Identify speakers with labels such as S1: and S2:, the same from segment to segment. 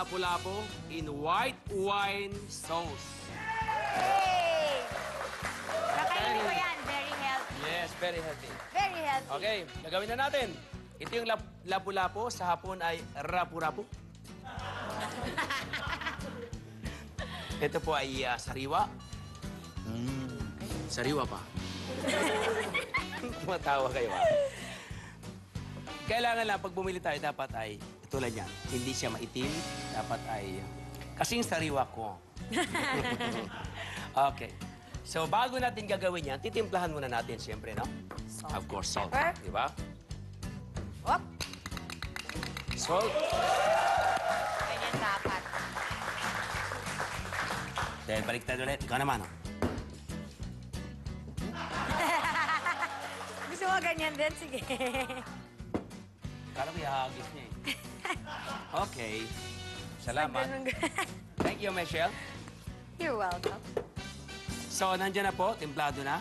S1: lapu-lapu in white wine sauce.
S2: Yay! Kakainin ko yan. Very healthy.
S1: Yes, very healthy.
S2: Very healthy.
S1: Okay, gagawin na natin. Ito yung lapu-lapu, sa hapon ay rapu-rapu. Ito po ay sariwa. Sariwa pa. Matawa kayo, ha? Kailangan lang, pag bumili tayo, dapat ay, tulad yan, hindi siya maitim. Dapat ay, kasing sariwa ko. Okay. So, bago natin gagawin yan, titimplahan muna natin, siyempre, no?
S2: Salt.
S1: Of course, salt.
S2: Pepper.
S1: Di ba?
S2: Whoop.
S1: Salt.
S2: Ganyan dapat.
S1: Then, baliktad ulit. Ikaw naman, oh.
S2: Gusto mo ganyan din? Sige.
S1: Kala ko ihahagis niya, eh. Okay. Salamat. Thank you, Michelle.
S2: You're welcome.
S1: So, nandiyan na po, templado na,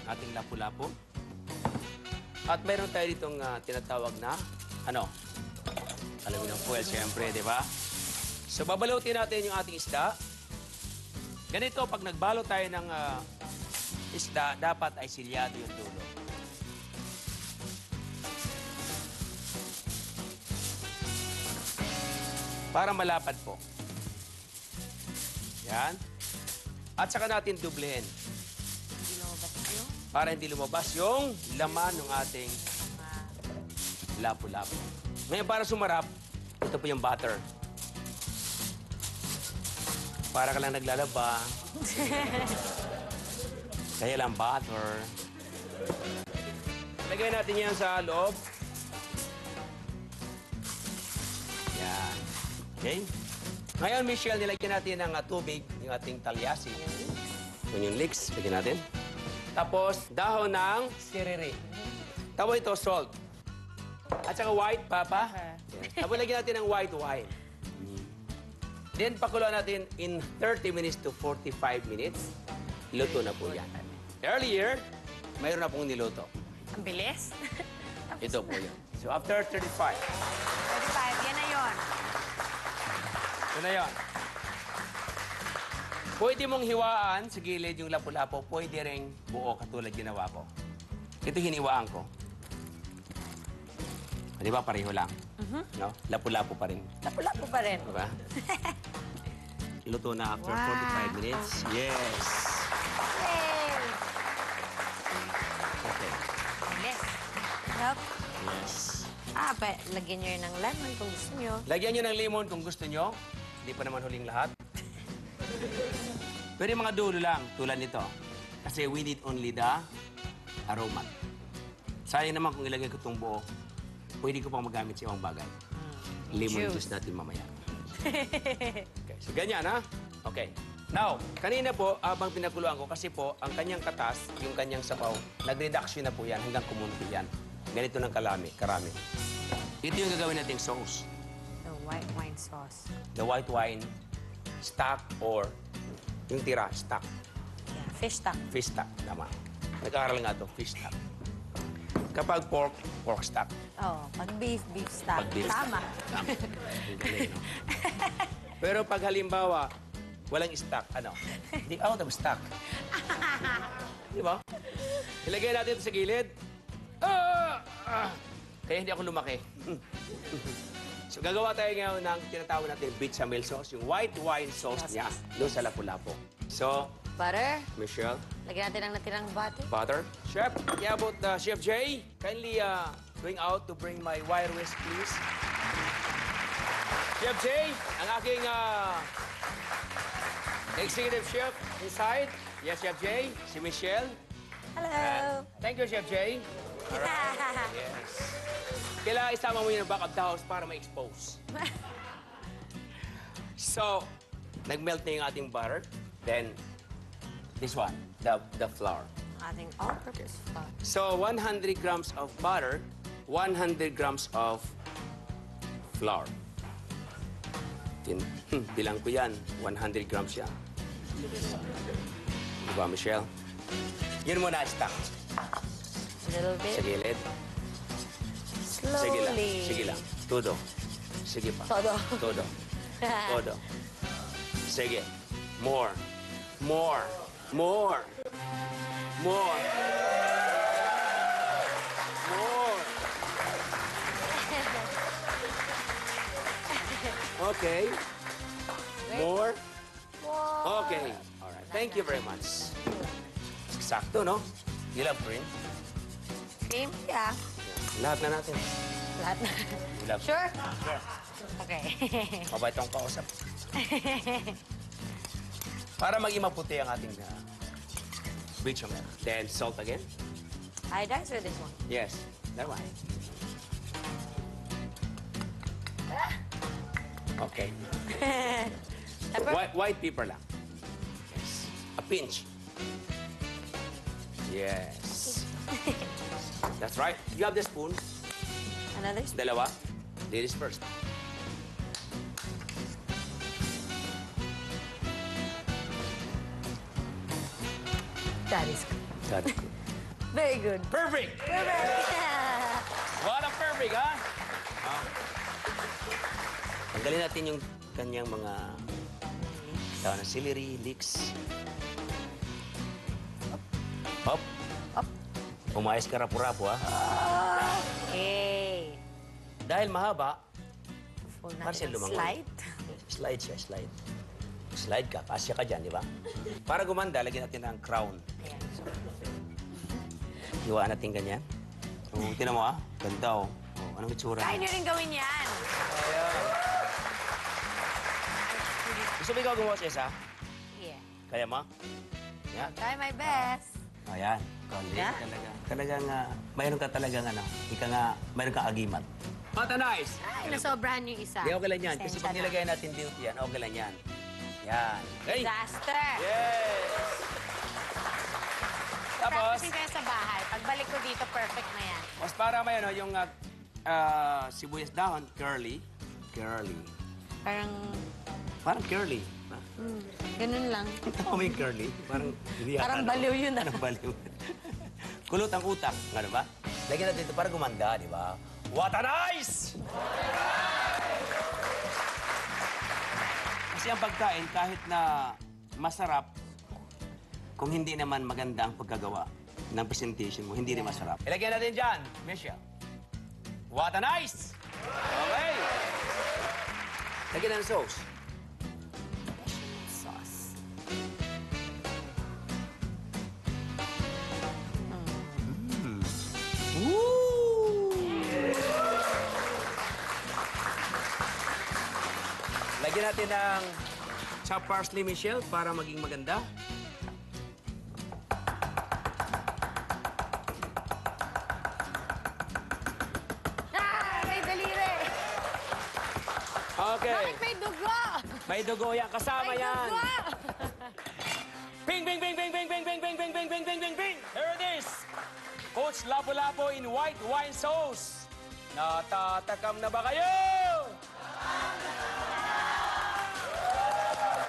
S1: ating lapu-lapu. At mayroon tayo ditong tinatawag na, alamin ng foil, siyempre, di ba? So, babalutin natin yung ating isda. Ganito, pag nagbalo tayo ng isda, dapat ay silyado yung dulo. Para malapad po. Yan. At saka natin dublehin.
S2: Hindi lumabas yung
S1: Para hindi lumabas yung laman ng ating lapu-lapu. Ngayon, para sumarap, ito po yung butter. Para ka lang naglalaba. Kaya lang butter. Lagay natin yan sa loob. Yan. Okay? Ngayon, Michelle, nilagyan natin ng tubig, yung ating talyasi. Yun yung leeks, lagyan natin. Tapos, dahon ng siriri. Tapos ito, salt. At saka white papa. Yes. Tapos lagyan natin ng white wine. Then, pakuluan natin in 30 minutes to 45 minutes. Luto na po yan. Earlier, mayroon na pong niluto.
S2: Ang bilis.
S1: Ito po yan. So, after 35.
S2: 35, yan na yun.
S1: Ito na yun. Pwede mong hiwaan sa gilid yung lapu-lapu. Pwede rin buo katulad ginawa ko. Ito hiniwaan ko. Di ba? Pareho lang. No? Lapu-lapu pa rin.
S2: Lapu-lapu pa rin.
S1: Diba? Luto na after
S2: Wow.
S1: 45 minutes. Yes.
S2: Yay!
S1: Okay.
S2: Bilis. Yup.
S1: Yes.
S2: Lagyan nyo yun ng lemon kung gusto nyo.
S1: Lagyan nyo ng lemon kung gusto nyo. Hindi pa naman huling lahat. Pero yung mga dulo lang, tulad nito. Kasi we need only the aroma. Sayang naman kung ilagay ko itong buo, pwede ko pang magamit sa ibang bagay. Lemon juice natin mamaya. Okay, so ganyan, ha? Okay. Now, kanina po, abang pinakuluan ko, kasi po, ang kanyang katas, yung kanyang sapaw, nag-reduction na po yan hanggang kumunti yan. Ganito ng karami. Ito yung gagawin nating sauce.
S2: The white wine sauce.
S1: The white wine stock or yung tira, stock.
S2: Yeah, fish stock.
S1: Fish stock, tama. Nag-aaral nga ito, fish stock. Kapag pork, pork stock.
S2: Oh, pag beef, beef stock.
S1: Pag beef
S2: Tama.
S1: Tama. Yung galing, no? Pero pag halimbawa, walang stock, Di out of stock. Di ba? Ilagay natin ito sa gilid. Kaya hindi ako lumaki. So, gagawa tayo ngayon ng tinatawag natin bechamel sauce, yung white wine sauce niya doon sa lapu-lapu. So,
S2: Butter.
S1: Michelle,
S2: Lagyan natin ang natirang butter.
S1: butter. Chef, yeah, about Chef Jay, kindly going out to bring my wire whisk, please. Chef Jay, ang aking executive chef inside. Yes, Chef Jay, si Michelle.
S2: Hello.
S1: Thank you, Chef Jay. Alright. Yes. Kailangan isama mo yun ng back of the house para ma-expose. So, nag-melt na yung ating butter. Then, this one, the flour.
S2: Ating all-purpose flour.
S1: So, 100 grams of butter, 100 grams of flour. Bilang ko yan, 100 grams yan. Diba, Michelle? Yun muna, stock.
S2: A little bit.
S1: Sa gilid.
S2: Slowly.
S1: Sige lang. Todo. Sige pa.
S2: Todo.
S1: Todo. Todo. Sige. More. More. More. More. More. Okay. More. Okay. All right. Thank you very much. Sakto, no? You love cream?
S2: Cream? Yeah.
S1: Lahat na natin.
S2: Lahat na.
S1: You love
S2: Sure?
S1: Sure.
S2: Okay.
S1: Mabait ang kausap. Para maging maputi ang ating bechamel. Then salt again.
S2: Iodized or this one?
S1: Yes. That one. Okay.
S2: Pepper?
S1: White pepper lang. Yes. A pinch. Yes. That's right. You have the spoon.
S2: Another spoon?
S1: Dalawa. Ladies first.
S2: That is good.
S1: Got it.
S2: Very good.
S1: Perfect! What a perfect, ha? Tanggalin natin yung kanyang mga daon ng celery, leeks. Hop.
S2: Up.
S1: Umayos ka rapo-rapo, ha?
S2: Okay.
S1: Dahil mahaba,
S2: Full
S1: Para siya
S2: natin ang
S1: lumangoy.
S2: slide.
S1: slide siya, slide. Slide ka, kasya ka dyan, di ba? Para gumanda, lagyan natin ng crown.
S2: Ayan.
S1: Hiwaan natin ganyan. Oh, tinan mo, ganda, oh. Oh, anong itsura
S2: Kaya
S1: niya?
S2: nyo rin gawin yan.
S1: Ayan. Gusto mo ikaw gumawa sa isa?
S2: Yeah.
S1: Kaya mo? Yan.
S2: Try my best.
S1: Ayan. Galing
S2: Yeah.
S1: talaga. Talagang, mayroon ka talagang, ika nga, mayroon ka agimat. Mata nice!
S2: Ay, nasobrahan yung isa.
S1: Di, okay lang yan. Kasi
S2: Pasensya
S1: pag
S2: na.
S1: nilagay natin dito yan, okay lang yan. Yan. Okay?
S2: Disaster.
S1: Yes! Tapos,
S2: Practicing kayo sa bahay. Pagbalik ko dito, perfect na yan.
S1: mas para may ano, yung sibuyas dahon, curly. Curly. Parang curly.
S2: Ganun lang.
S1: Ito may curly. Parang hindi yata,
S2: Parang
S1: ano.
S2: baliw yun, ah.
S1: Parang baliw. Kulot ang utak. Ano ba? Lagyan natin ito para gumanda, di ba? What a nice! Kasi ang pagkain, kahit na masarap, kung hindi naman maganda ang pagkagawa ng presentation mo, hindi rin masarap. Ilagyan natin dyan, Michelle. What a nice! Okay. Lagyan ng sauce.
S2: Sauce.
S1: Woo! Lagyan natin ng chopped parsley, Michelle, para maging maganda.
S2: May daliri!
S1: Okay.
S2: Bakit may dugo?
S1: May dugo yan. Kasama
S2: May
S1: yan.
S2: dugo!
S1: Bing, bing, bing, bing, bing, bing, bing, bing, bing, bing, bing, bing, bing, bing. Here it is. Coach Lapu-Lapu in white wine sauce. Natatakam na ba kayo?